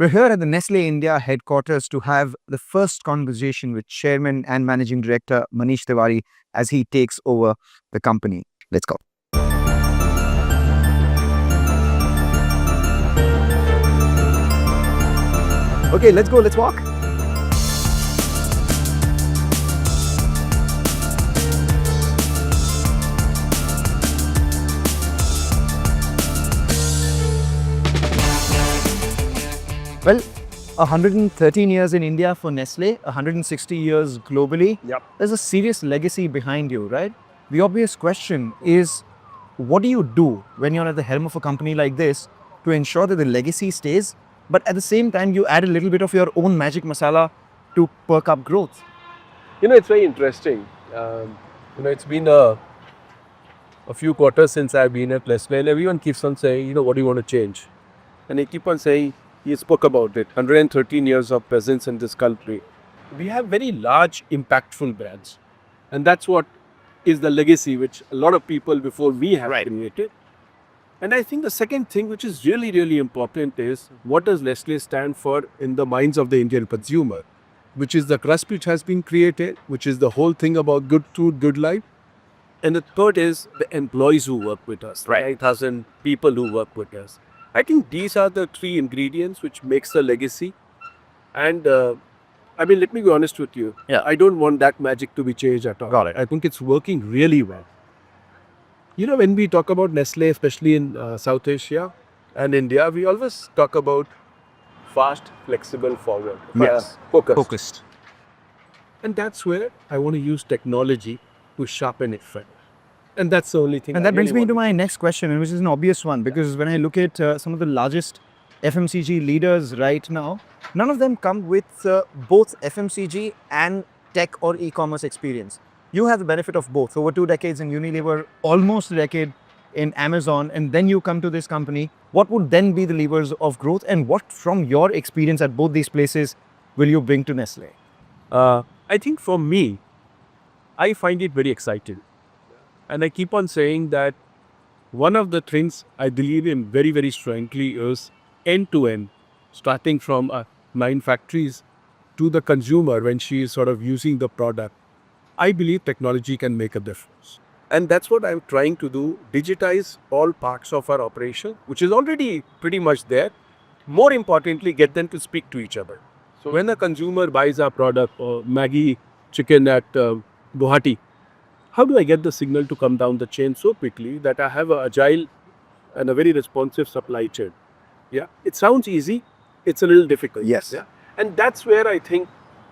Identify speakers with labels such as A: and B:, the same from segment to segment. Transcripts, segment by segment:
A: We're here at the Nestle India headquarters to have the first conversation with Chairman and Managing Director Manish Tiwary as he takes over the company. Let's go. Okay, let's go, let's walk. Well, 113 years in India for Nestle, 160 years globally.
B: Yep.
A: There's a serious legacy behind you, right? The obvious question is, what do you do when you're at the helm of a company like this to ensure that the legacy stays, but at the same time you add a little bit of your own magic masala to perk up growth?
B: It's very interesting. It's been a few quarters since I've been at Nestle, and everyone keeps on saying, what do you want to change? And I keep on saying, he spoke about it, 113 years of presence in this country. We have very large, impactful brands. And that's what is the legacy which a lot of people before me have created. And I think the second thing which is really, really important is, what does Nestle stand for in the minds of the Indian consumer? Which is the trust which has been created, which is the whole thing about good food, good life. And the third is the employees who work with us, 9,000 people who work with us. I think these are the three ingredients which makes the legacy. And let me be honest with you.
A: Yeah.
B: I don't want that magic to be changed at all.
A: Got it.
B: I think it's working really well. When we talk about Nestle, especially in South Asia and India, we always talk about fast, flexible, forward.
A: Yes.
B: Focused. And that's where I want to use technology to sharpen it further. And that's the only thing.
A: And that brings me to my next question, which is an obvious one, because when I look at some of the largest FMCG leaders right now, none of them come with both FMCG and tech or e-commerce experience. You have the benefit of both. Over 2 decades in Unilever, almost a decade in Amazon, and then you come to this company. What would then be the levers of growth, and what from your experience at both these places will you bring to Nestle?
B: I think for me, I find it very exciting. And I keep on saying that one of the things I believe in very, very strongly is end-to-end, starting from 9 factories to the consumer when she is sort of using the product. I believe technology can make a difference. And that's what I'm trying to do, digitize all parts of our operation, which is already pretty much there. More importantly, get them to speak to each other. So when a consumer buys our product, or Maggi chicken at Guwahati, how do I get the signal to come down the chain so quickly that I have an agile and a very responsive supply chain? Yeah, it sounds easy. It's a little difficult.
A: Yes.
B: Yeah? And that's where I think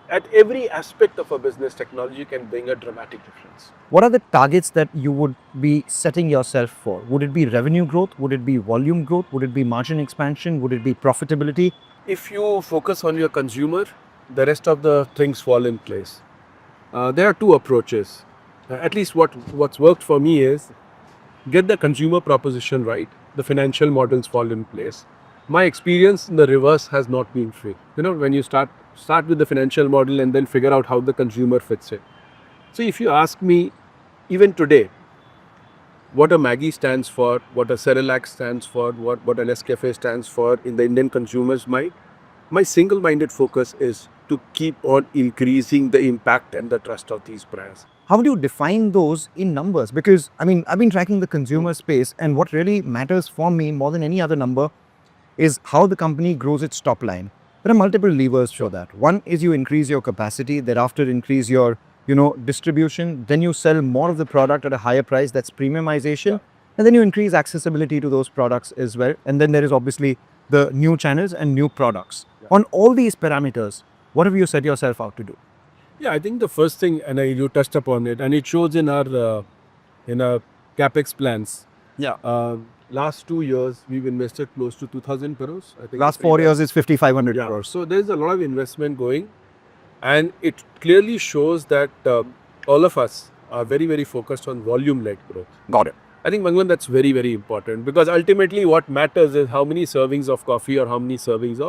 B: at every aspect of a business, technology can bring a dramatic difference.
A: What are the targets that you would be setting yourself for? Would it be revenue growth? Would it be volume growth? Would it be margin expansion? Would it be profitability?
B: If you focus on your consumer, the rest of the things fall in place. There are 2 approaches. At least what's worked for me is get the consumer proposition right. The financial models fall in place. My experience in the reverse has not been free. When you start with the financial model and then figure out how the consumer fits it. So if you ask me, even today, what a Maggi stands for, what a Cerelac stands for, what a Nescafe stands for in the Indian consumer's mind, my single-minded focus is to keep on increasing the impact and the trust of these brands.
A: How do you define those in numbers? Because, I've been tracking the consumer space, and what really matters for me more than any other number is how the company grows its top line. There are multiple levers for that. One is you increase your capacity, thereafter increase your, distribution, then you sell more of the product at a higher price, that's premiumization, and then you increase accessibility to those products as well. And then there is obviously the new channels and new products. On all these parameters, what have you set yourself out to do?
B: Yeah, I think the first thing, and you touched upon it, and it shows in our capex plans.
A: Yeah.
B: Last 2 years, we've invested close to 2,000 crores. I think
A: Last 4 years is 5,500 crores.
B: So there's a lot of investment going, and it clearly shows that all of us are very, very focused on volume-led growth.
A: Got it.
B: I think, Mangalam, that's very, very important, because ultimately what matters is how many servings of coffee or how many servings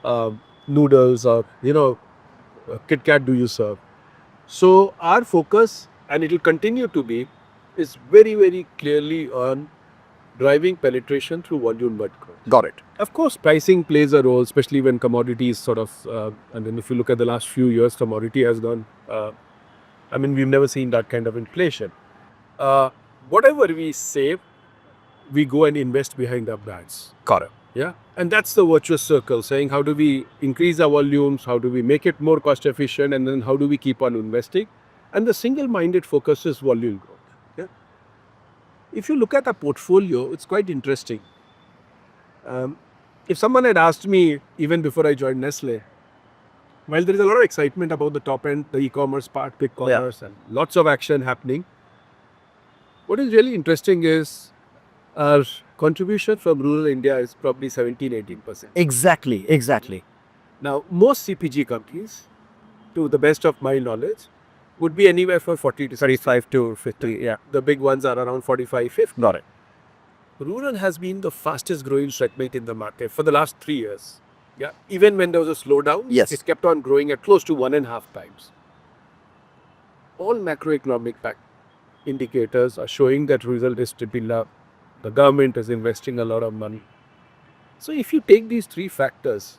B: of noodles or, Kit Kat do you serve. So our focus, and it will continue to be, is very, very clearly on driving penetration through volume-led growth.
A: Got it.
B: Of course, pricing plays a role, especially when commodities sort of, and then if you look at the last few years, commodity has gone, we've never seen that kind of inflation. Whatever we save, we go and invest behind our brands.
A: Got it.
B: Yeah. And that's the virtuous circle, saying how do we increase our volumes, how do we make it more cost efficient, and then how do we keep on investing? And the single-minded focus is volume growth. Yeah. If you look at our portfolio, it's quite interesting. If someone had asked me even before I joined Nestle, while there is a lot of excitement about the top end, the e-commerce part, quick commerce, and lots of action happening, what is really interesting is our contribution from rural India is probably 17-18%.
A: Exactly.
B: Now, most CPG companies, to the best of my knowledge, would be anywhere from 40 to
A: 35 to 50. Yeah.
B: The big ones are around 45-50.
A: Got it.
B: Rural has been the fastest growing segment in the market for the last 3 years. Yeah. Even when there was a slowdown,
A: Yes.
B: it kept on growing at close to 1.5 times. All macroeconomic indicators are showing that rural is stepping up. The government is investing a lot of money. So if you take these three factors,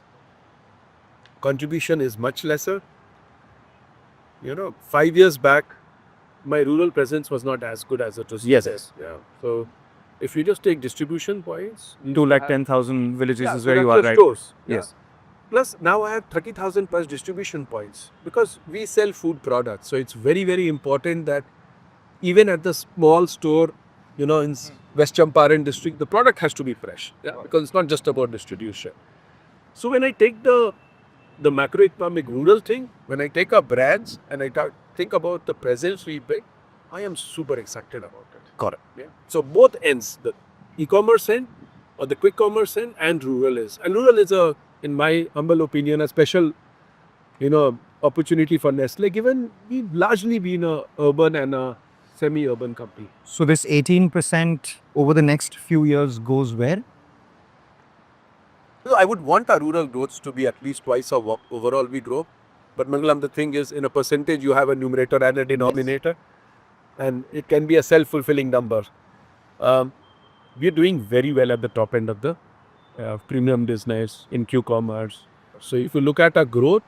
B: contribution is much lesser. 5 years back, my rural presence was not as good as it was.
A: Yes.
B: today. Yeah. So if you just take distribution points,
A: 210,000 villages is where
B: so
A: you
B: that's
A: are,
B: the
A: right?
B: stores.
A: Yes.
B: Plus now I have 30,000 plus distribution points because we sell food products. So it's very, very important that even at the small store, in West Champaran district, the product has to be fresh. Yeah. Because it's not just about distribution. So when I take the macroeconomic rural thing, when I take our brands and I think about the presence we build, I am super excited about it.
A: Got it.
B: Yeah. So both ends, the e-commerce end or the quick commerce end and rural is. And rural is in my humble opinion, a special, opportunity for Nestle, given we've largely been a urban and a semi-urban company.
A: So this 18% over the next few years goes where?
B: So I would want our rural growth to be at least twice of what overall we grow. But Mangalam, the thing is, in a percentage, you have a numerator and a denominator. And it can be a self-fulfilling number. We're doing very well at the top end of the premium business in Q-commerce. So if you look at our growth,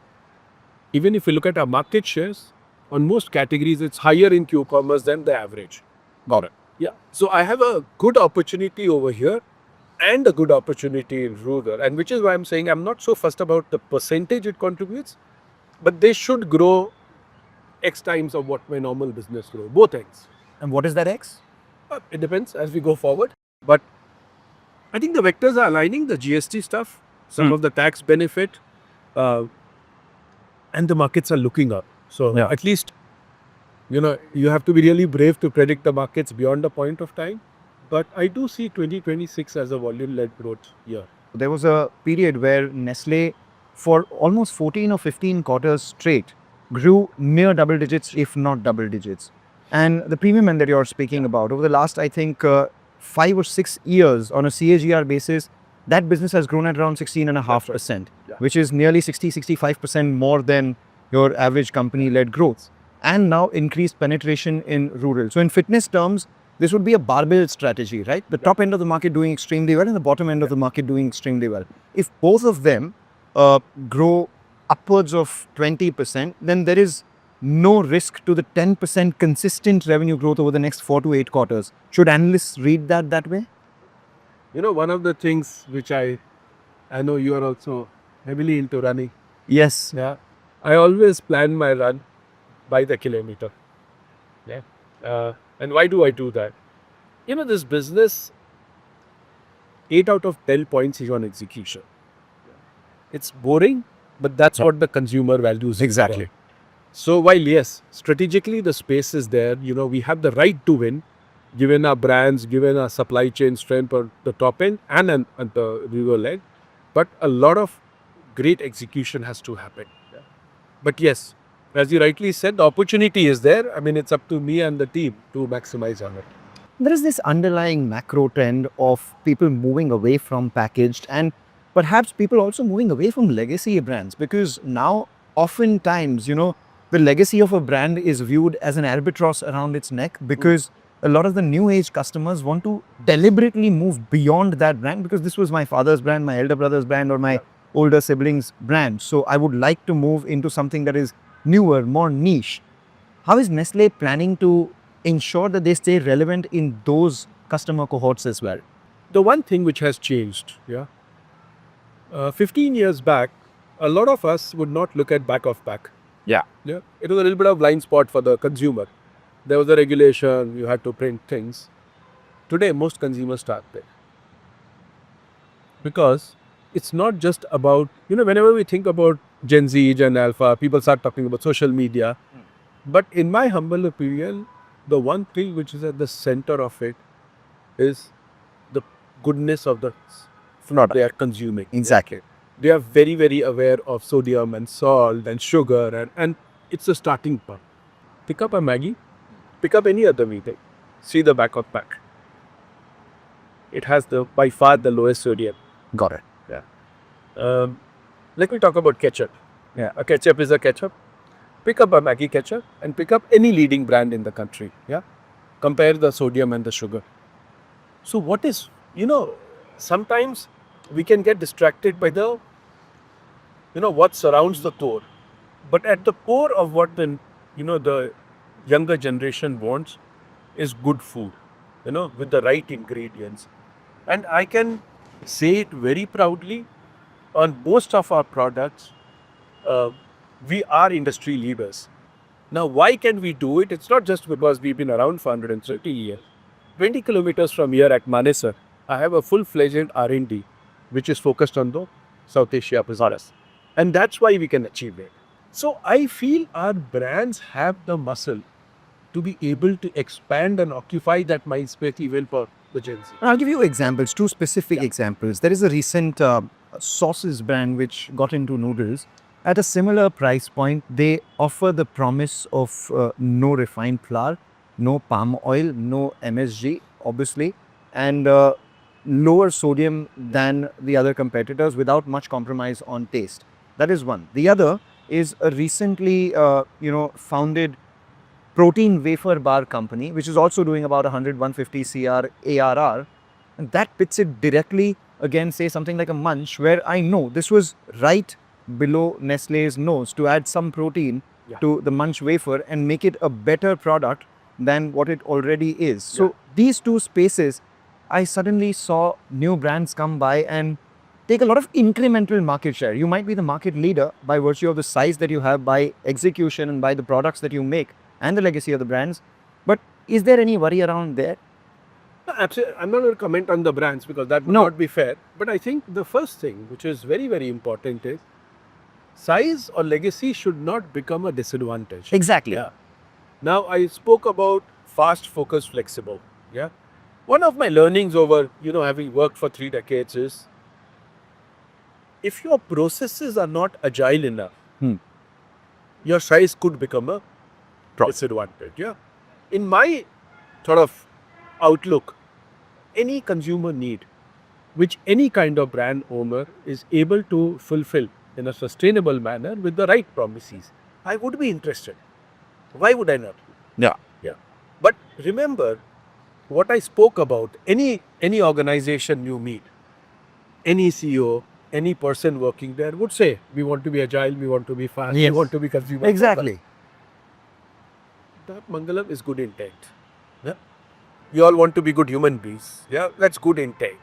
B: even if you look at our market shares, on most categories, it's higher in Q-commerce than the average.
A: Got it.
B: Yeah. So I have a good opportunity over here and a good opportunity in rural. And which is why I'm saying I'm not so fussed about the percentage it contributes, but they should grow X times of what my normal business grow, both ends.
A: And what is that X?
B: It depends as we go forward. But I think the vectors are aligning, the GST stuff, some of the tax benefit, and the markets are looking up. So at least, you have to be really brave to predict the markets beyond a point of time. But I do see 2026 as a volume-led growth year.
A: There was a period where Nestle, for almost 14 or 15 quarters straight, grew near double digits, if not double digits. And the premium end that you're speaking about, over the last, I think, 5 or 6 years on a CAGR basis, that business has grown at around 16.5%, which is nearly 65% more than your average company-led growth. And now increased penetration in rural. So in fitness terms, this would be a barbell strategy, right? The top end of the market doing extremely well and the bottom end of the market doing extremely well. If both of them grow upwards of 20%, then there is no risk to the 10% consistent revenue growth over the next 4 to 8 quarters. Should analysts read that way?
B: One of the things which I know you are also heavily into running.
A: Yes.
B: Yeah. I always plan my run by the kilometer. Yeah. And why do I do that? This business, 8 out of 10 points is on execution. It's boring, but that's what the consumer values.
A: Exactly.
B: So while yes, strategically the space is there, we have the right to win, given our brands, given our supply chain strength on the top end and at the rural end, but a lot of great execution has to happen. Yeah. But yes, as you rightly said, the opportunity is there. It's up to me and the team to maximize on it.
A: There is this underlying macro trend of people moving away from packaged and perhaps people also moving away from legacy brands, because now oftentimes, the legacy of a brand is viewed as an albatross around its neck because a lot of the new age customers want to deliberately move beyond that brand because this was my father's brand, my elder brother's brand, or my older siblings' brand. So I would like to move into something that is newer, more niche. How is Nestle planning to ensure that they stay relevant in those customer cohorts as well?
B: The one thing which has changed, 15 years back, a lot of us would not look at back of pack.
A: Yeah.
B: Yeah, it was a little bit of blind spot for the consumer. There was a regulation, you had to print things. Today, most consumers start there. Because it's not just about, whenever we think about Gen Z, Gen Alpha, people start talking about social media. But in my humble opinion, the one thing which is at the center of it is the goodness of the food they are consuming.
A: Exactly.
B: They are very, very aware of sodium and salt and sugar, and it's a starting point. Pick up a Maggie, pick up any other meat, see the back of pack. It has by far the lowest sodium.
A: Got it.
B: Yeah. Let me talk about ketchup.
A: Yeah.
B: A ketchup is a ketchup. Pick up a Maggi ketchup and pick up any leading brand in the country. Yeah. Compare the sodium and the sugar. So what is, sometimes we can get distracted by the, what surrounds the core. But at the core of what the younger generation wants is good food, with the right ingredients. And I can say it very proudly, on most of our products, we are industry leaders. Now, why can we do it? It's not just because we've been around for 130 years. 20 kilometers from here at Manesar, I have a full-fledged R&D, which is focused on the South Asia business. And that's why we can achieve it. So I feel our brands have the muscle to be able to expand and occupy that mind space even for the Gen Z.
A: I'll give you examples, two specific examples. There is a recent sauces brand which got into noodles. At a similar price point, they offer the promise of no refined flour, no palm oil, no MSG, obviously, and lower sodium than the other competitors without much compromise on taste. That is one. The other is a recently, founded protein wafer bar company, which is also doing about 100-150 CR ARR. And that pits it directly against, say, something like a Munch, where I know this was right below Nestle's nose to add some protein to the Munch wafer and make it a better product than what it already is. So these two spaces, I suddenly saw new brands come by and take a lot of incremental market share. You might be the market leader by virtue of the size that you have, by execution and by the products that you make and the legacy of the brands. But is there any worry around there?
B: No, absolutely. I'm not going to comment on the brands because that would not be fair. But I think the first thing, which is very, very important, is size or legacy should not become a disadvantage.
A: Exactly.
B: Yeah. Now, I spoke about fast, focused, flexible. Yeah. One of my learnings over, having worked for 3 decades is, if your processes are not agile enough, your size could become a disadvantage. Yeah. In my sort of outlook, any consumer need, which any kind of brand owner is able to fulfill in a sustainable manner with the right promises, I would be interested. Why would I not?
A: Yeah.
B: But remember what I spoke about. Any organization you meet, any CEO, any person working there would say, we want to be agile, we want to be fast, we want to be consumer.
A: Exactly.
B: That Mangalam is good intent. Yeah. We all want to be good human beings. Yeah, that's good intent.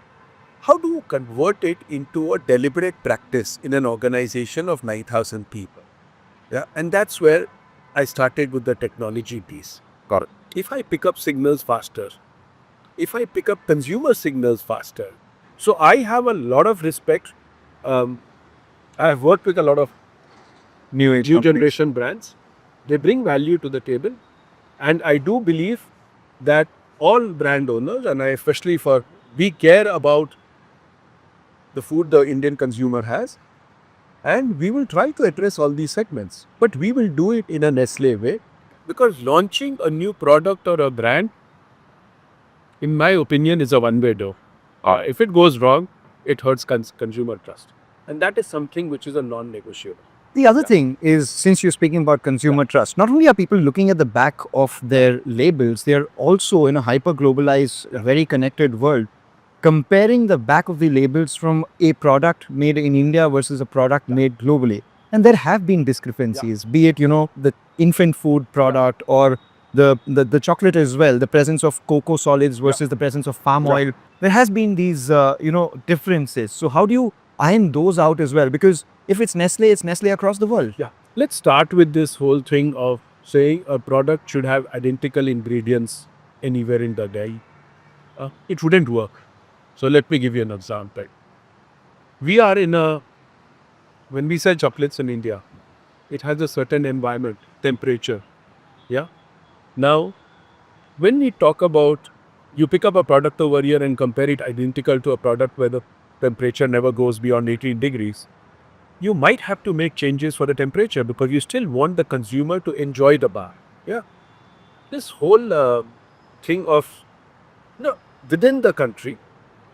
B: How do you convert it into a deliberate practice in an organization of 9,000 people? Yeah, and that's where I started with the technology piece.
A: Got it.
B: If I pick up signals faster, if I pick up consumer signals faster, so I have a lot of respect. I have worked with a lot of
A: New
B: generation brands. They bring value to the table. And I do believe that all brand owners, and we care about the food the Indian consumer has, and we will try to address all these segments. But we will do it in a Nestle way, because launching a new product or a brand, in my opinion, is a one-way door. If it goes wrong, it hurts consumer trust. And that is something which is a non-negotiable.
A: The other thing is, since you're speaking about consumer trust, not only are people looking at the back of their labels, they are also in a hyper globalized, very connected world, comparing the back of the labels from a product made in India versus a product made globally. And there have been discrepancies, be it, the infant food product or the chocolate as well, the presence of cocoa solids versus the presence of palm oil. There has been these, differences. So how do you iron those out as well? Because if it's Nestle across the world.
B: Yeah. Let's start with this whole thing of saying a product should have identical ingredients anywhere in the day. It wouldn't work. So let me give you an example. When we sell chocolates in India, it has a certain environment, temperature. Yeah. Now, when we talk about, you pick up a product over here and compare it identical to a product where the temperature never goes beyond 18 degrees, you might have to make changes for the temperature because you still want the consumer to enjoy the bar. Yeah. This whole thing of, within the country,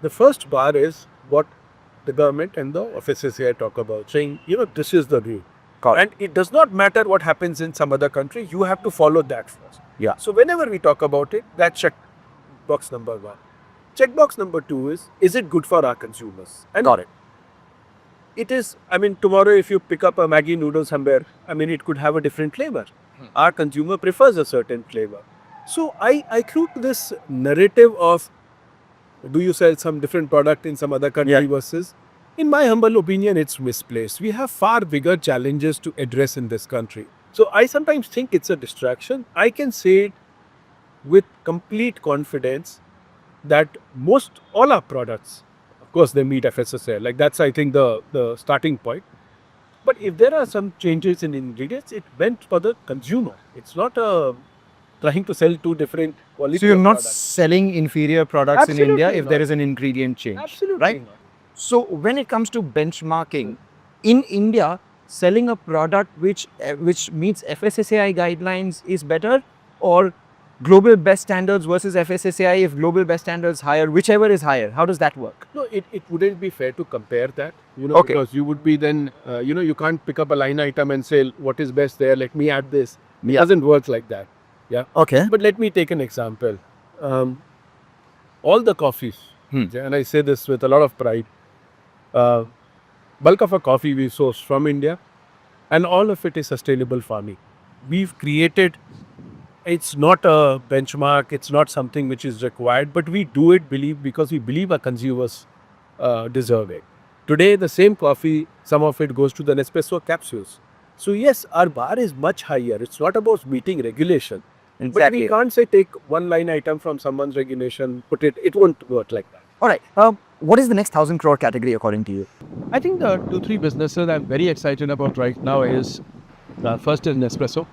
B: the first bar is what the government and the FSSAI talk about, saying, this is the rule. And it does not matter what happens in some other country, you have to follow that first.
A: Yeah.
B: So whenever we talk about it, that's check box number 1. Check box number 2 is it good for our consumers? And
A: Got it.
B: it is, tomorrow if you pick up a Maggi noodle somewhere, it could have a different flavor. Our consumer prefers a certain flavor. So I create this narrative of, do you sell some different product in some other country versus, in my humble opinion, it's misplaced. We have far bigger challenges to address in this country. So I sometimes think it's a distraction. I can say it with complete confidence that all our products, of course, they meet FSSAI. Like that's, I think, the starting point. But if there are some changes in ingredients, it meant for the consumer. It's not trying to sell two different quality.
A: So you're not
B: products.
A: selling inferior products
B: Absolutely
A: in India if
B: not.
A: there is an ingredient change.
B: Absolutely
A: Right?
B: not.
A: So when it comes to benchmarking, in India, selling a product which meets FSSAI guidelines is better, or global best standards versus FSSAI, if global best standards higher, whichever is higher, how does that work?
B: No, it wouldn't be fair to compare that,
A: Okay.
B: because you would be then, you can't pick up a line item and say, what is best there, let me add this. It doesn't work like that. Yeah.
A: Okay.
B: But let me take an example. All the coffees, and I say this with a lot of pride, bulk of our coffee we source from India, and all of it is sustainable farming. We've created, it's not a benchmark, it's not something which is required, but we do it because we believe our consumers deserve it. Today, the same coffee, some of it goes to the Nespresso capsules. So yes, our bar is much higher. It's not about meeting regulation. But
A: Exactly.
B: we can't say take one line item from someone's regulation, it won't work like that.
A: All right. What is the next 1,000 crore category according to you?
C: I think the 2-3 businesses I'm very excited about right now is first is Nespresso.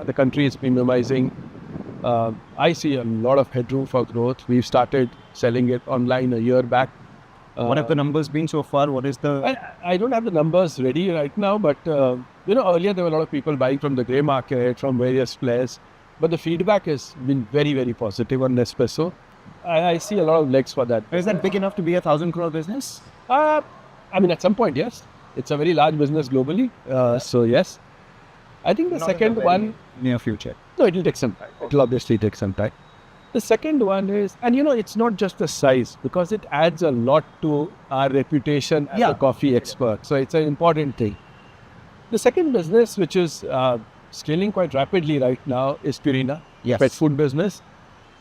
C: The country is premiumizing. I see a lot of headroom for growth. We've started selling it online a year back.
A: What have the numbers been so far? What is the...
C: I don't have the numbers ready right now, but earlier there were a lot of people buying from the grey market, from various players. But the feedback has been very, very positive on Nespresso. I see a lot of legs for that.
A: Is that big enough to be a 1,000 crore business?
C: At some point, yes. It's a very large business globally. So, yes. I think the second one...
A: Near future.
C: No, it will take some time. It will obviously take some time. The second one is... And, it's not just the size, because it adds a lot to our reputation as a coffee expert. So, it's an important thing. The second business, which is scaling quite rapidly right now, is Purina.
A: Yes.
C: Pet food business.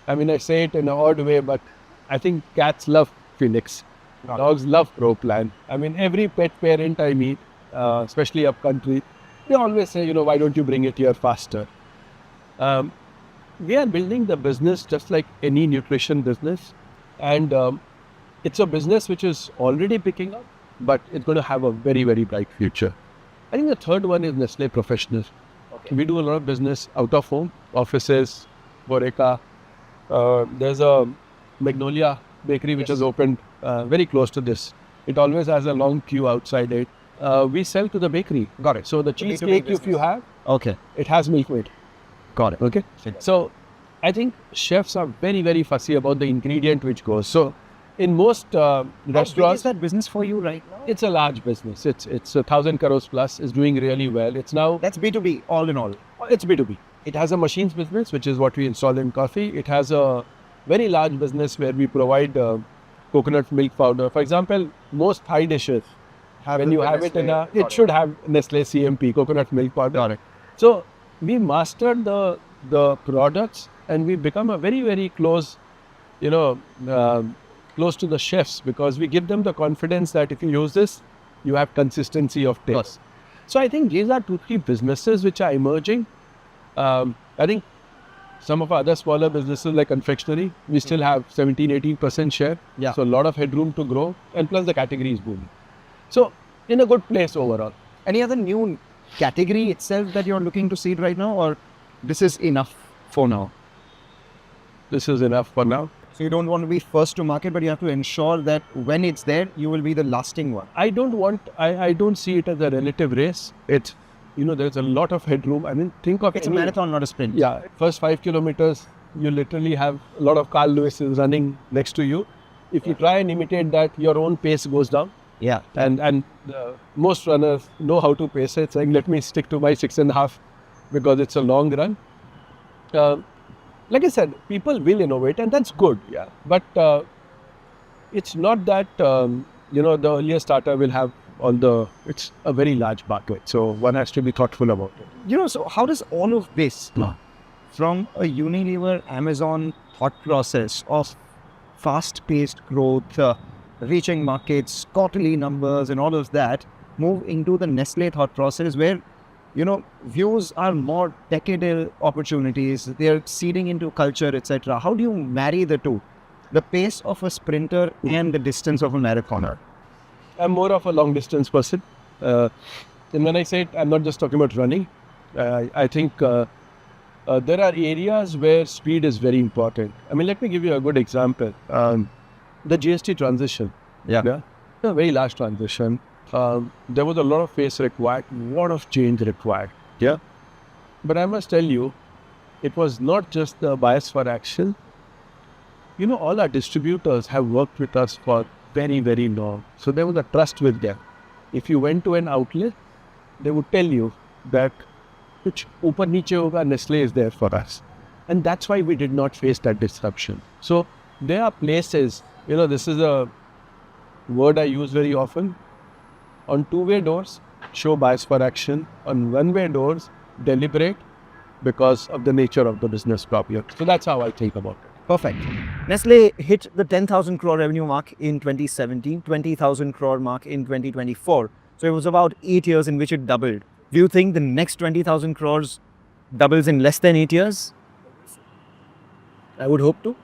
C: I say it in an odd way, but I think cats love Phoenix. Dogs love Pro Plan. Every pet parent I meet, especially up country, they always say, why don't you bring it here faster? We are building the business just like any nutrition business. And it's a business which is already picking up, but it's going to have a very, very bright future. I think the third one is Nestle Professional. Okay. We do a lot of business out of home, offices, Horeca. There's a Magnolia bakery which has opened very close to this. It always has a long queue outside it. We sell to the bakery.
A: Got it.
C: So the cheesecake, if you have,
A: Okay.
C: it has milkmaid.
A: Got it.
C: Okay. So I think chefs are very, very fussy about the ingredient which goes. So in most
A: How big is
C: restaurants,
A: that business for you right now?
C: it's a large business. It's 1,000 crores plus. It's doing really well. It's now
A: That's B2B, all in all.
C: it's B2B. It has a machines business, which is what we install in coffee. It has a very large business where we provide coconut milk powder. For example, most Thai dishes, when you have it in a, it should have Nestle CMP, coconut milk powder.
A: Got it.
C: So we mastered the products and we become a very, very close, close to the chefs, because we give them the confidence that if you use this, you have consistency of taste. So I think these are 2-3 businesses which are emerging. I think some of our other smaller businesses like confectionery, we still have 17-18% share.
A: Yeah.
C: So a lot of headroom to grow, and plus the category is booming. So in a good place overall.
A: Any other new category itself that you're looking to seed right now, or this is enough for now?
C: This is enough for now.
A: So you don't want to be first to market, but you have to ensure that when it's there, you will be the lasting one.
C: I don't see it as a relative race. It's, there's a lot of headroom. I mean, think of
A: It's a marathon, not a sprint.
C: Yeah, first 5 kilometers, you literally have a lot of Carl Lewis's running next to you. If you try and imitate that, your own pace goes down.
A: Yeah.
C: And most runners know how to pace it, saying, let me stick to my 6.5 because it's a long run. Like I said, people will innovate, and that's good. Yeah. But it's not that, the earlier starter will have it's a very large market. So one has to be thoughtful about it.
A: So how does all of this, from a Unilever, Amazon thought process of fast-paced growth, reaching markets, quarterly numbers and all of that, move into the Nestle thought process where, views are more decadal opportunities, they're seeding into culture, etc. How do you marry the two? The pace of a sprinter and the distance of a marathoner?
C: I'm more of a long distance person. And when I say it, I'm not just talking about running. I think there are areas where speed is very important. I mean, let me give you a good example. The GST transition.
A: Yeah.
C: A very large transition. There was a lot of face required, a lot of change required. Yeah. But I must tell you, it was not just the bias for action. All our distributors have worked with us for very, very long. So there was a trust with them. If you went to an outlet, they would tell you that kuch upar niche hoga, Nestle is there for us. And that's why we did not face that disruption. So there are places, this is a word I use very often. On two-way doors, show bias for action. On one-way doors, deliberate because of the nature of the business problem. So that's how I think about it.
A: Perfect. Nestle hit the 10,000 crore revenue mark in 2017, 20,000 crore mark in 2024. So it was about 8 years in which it doubled. Do you think the next 20,000 crores doubles in less than 8 years?
B: I would hope to.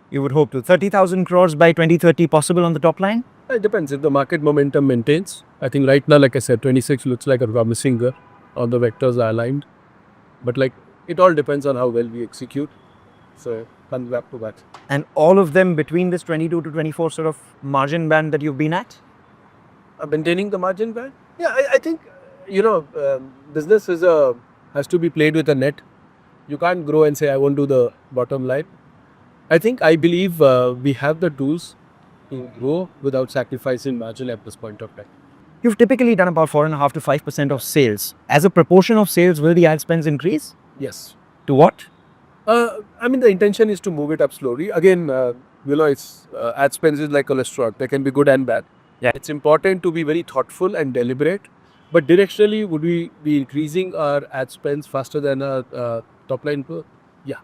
A: You would hope to. 30,000 crores by 2030 possible on the top line?
B: It depends if the market momentum maintains. I think right now, like I said, 26 looks like a promising year. All the vectors are aligned. But it all depends on how well we execute. So comes back to that.
A: And all of them between this 22 to 24 sort of margin band that you've been at?
B: Maintaining the margin band? Yeah, I think, business has to be played with a net. You can't grow and say, I won't do the bottom line. I believe we have the tools to grow without sacrificing margin at this point of time.
A: You've typically done about 4.5 to 5% of sales. As a proportion of sales, will the ad spends increase?
B: Yes.
A: To what?
B: The intention is to move it up slowly. Again, it's ad spends is like cholesterol. They can be good and bad.
A: Yeah.
B: It's important to be very thoughtful and deliberate. But directionally, would we be increasing our ad spends faster than our top line growth? Yeah.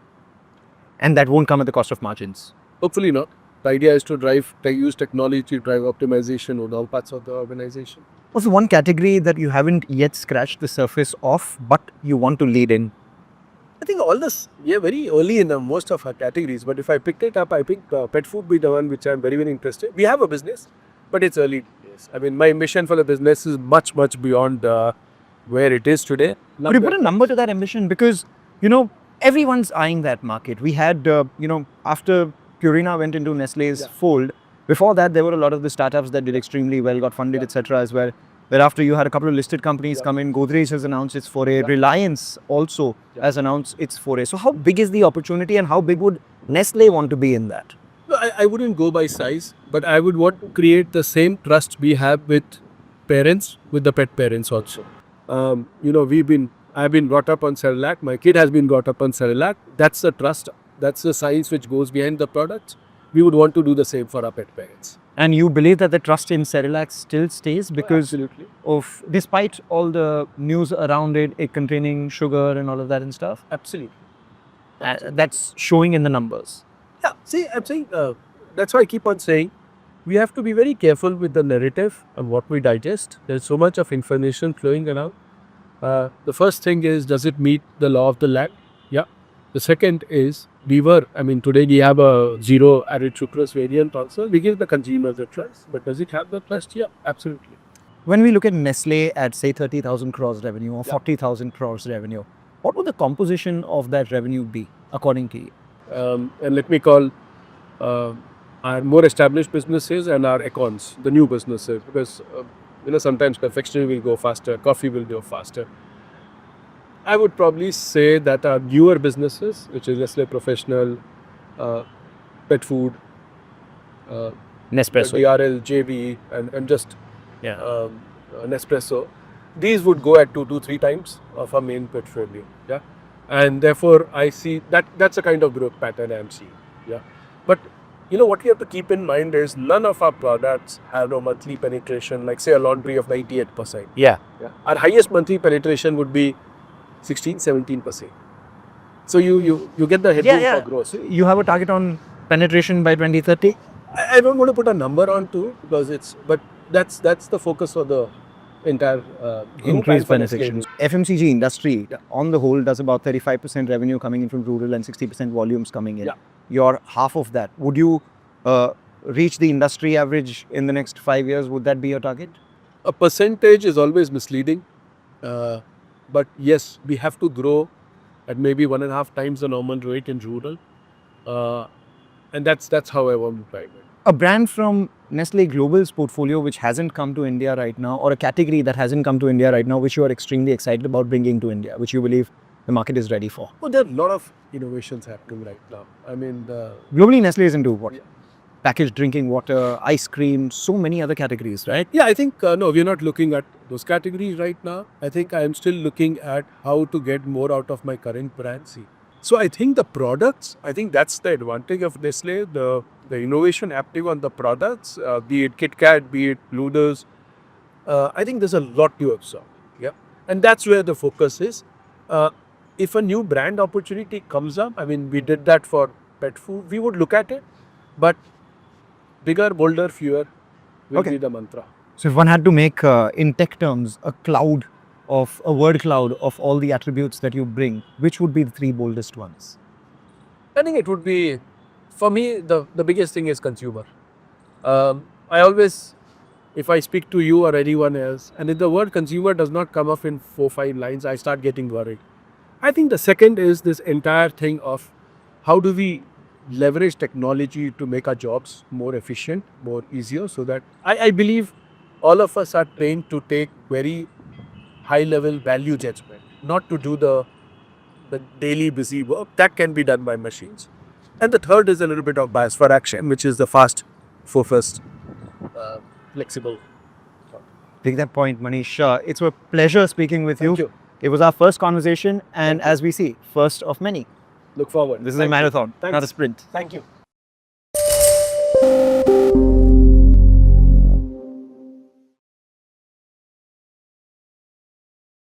A: And that won't come at the cost of margins?
B: Hopefully not. The idea is to use technology to drive optimization on all parts of the organization.
A: What's the one category that you haven't yet scratched the surface of, but you want to lead in?
B: I think all this, we are very early in most of our categories, but if I picked it up, I think pet food be the one which I'm very, very interested. We have a business, but it's early days. My ambition for the business is much, much beyond where it is today.
A: Could you put a number to that ambition? Because, everyone's eyeing that market. We had, after Purina went into Nestle's fold, before that, there were a lot of the startups that did extremely well, got funded, etc. as well. Thereafter, you had a couple of listed companies come in. Godrej has announced its foray. Reliance also has announced its foray. So how big is the opportunity and how big would Nestle want to be in that?
B: No, I wouldn't go by size, but I would want to create the same trust we have with parents, with the pet parents also. I've been brought up on Cerelac. My kid has been brought up on Cerelac. That's the trust. That's the science which goes behind the products. We would want to do the same for our pet parents.
A: And you believe that the trust in Cerelac still stays because
B: Absolutely.
A: of, despite all the news around it containing sugar and all of that and stuff,
B: Absolutely.
A: that's showing in the numbers.
B: Yeah, see, I'm saying that's why I keep on saying we have to be very careful with the narrative and what we digest. There's so much of information flowing around. The first thing is, does it meet the law of the land? Yeah. The second is, today we have a zero added sucrose variant also. We give the consumer the trust, but does it have the trust? Yeah, absolutely.
A: When we look at Nestle at say 30,000 crores revenue or
B: Yeah.
A: 40,000 crores revenue, what would the composition of that revenue be according to you?
B: And let me call our more established businesses and our econs, the new businesses, because sometimes confectionery will go faster, coffee will go faster. I would probably say that our newer businesses, which is Nestle Professional, pet food,
A: Nespresso.
B: DRL, JB, and just
A: Yeah.
B: Nespresso, these would go at 2 to 3 times of our main portfolio. Yeah, and therefore I see that's a kind of growth pattern I'm seeing. Yeah, but what you have to keep in mind is none of our products have a monthly penetration like say a laundry of 98%.
A: Yeah.
B: Yeah. Our highest monthly penetration would be 16-17%. So you get the headroom for growth.
A: So you have a target on penetration by 2030?
B: I don't want to put a number on to because but that's the focus of the entire group
A: Increased
B: and for
A: penetration.
B: Nestlé.
A: FMCG industry on the whole does about 35% revenue coming in from rural and 60% volumes coming in.
B: Yeah.
A: You're half of that. Would you reach the industry average in the next 5 years? Would that be your target?
B: A percentage is always misleading, but yes, we have to grow at maybe 1.5 times the normal rate in rural, and that's how I want to drive it.
A: A brand from Nestle Global's portfolio which hasn't come to India right now, or a category that hasn't come to India right now, which you are extremely excited about bringing to India, which you believe the market is ready for?
B: Well, there are a lot of innovations happening right now.
A: Globally, Nestle is into what?
B: Yeah.
A: Packaged drinking water, ice cream, so many other categories, right?
B: Yeah, I think no, we're not looking at those categories right now. I think I am still looking at how to get more out of my current brand. See, so I think the products. I think that's the advantage of Nestle. The innovation happening on the products, be it Kit Kat, be it Noodles. I think there's a lot to absorb. Yeah, and that's where the focus is. If a new brand opportunity comes up, we did that for pet food. We would look at it, but bigger, bolder, fewer will be the mantra.
A: So if one had to make, in tech terms, a word cloud of all the attributes that you bring, which would be the 3 boldest ones?
B: I think it would be, for me, the biggest thing is consumer. I always, if I speak to you or anyone else, and if the word consumer does not come up in 4-5 lines, I start getting worried. I think the second is this entire thing of how do we leverage technology to make our jobs more efficient, more easier, so that I believe all of us are trained to take very high level value judgment, not to do the daily busy work that can be done by machines. And the third is a little bit of bias for action, which is the fast, focused, flexible.
A: Take that point, Manish. It's a pleasure speaking with
B: Thank you.
A: It was our first conversation, and as we see, first of many.
B: Look forward.
A: This is a marathon, not a sprint.
B: Thank you.